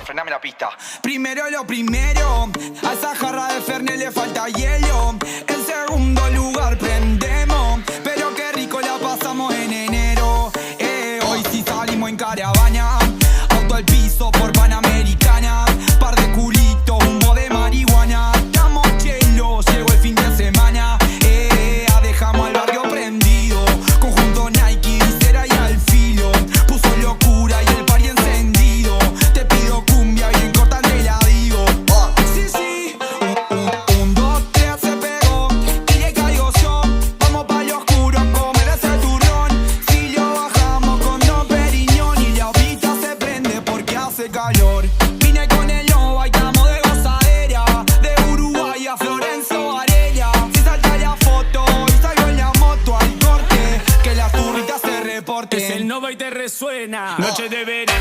frename la pista. Primero lo primero, a esa jarra de Fernet le falta hielo. En segundo lugar prendemos, pero qué rico la pasamos en enero. Hoy sí salimos en caravana, auto al piso por Panamericana. Par de culitos, humo de marihuana. Estamos chelos, llegó el fin de semana. Dejamos al barrio prendido, conjunto Nike, visera y al filo. Puso locura y el party encendido. Te pido cumbia bien corta, te la digo. Sí, sí, un, dos, tres, se pegó y le caigo yo. Vamos pa' lo oscuro a comer ese turrón. Si lo bajamos con Don Periñón y la pista se prende porque hace calor. Vine con el Nova y estamos de gozadera, de Uruguay a Florencio Varela. Si salta la foto y salgo en la moto al corte, que las turritas se reporten. Es el Nova y te resuena. Noche de verano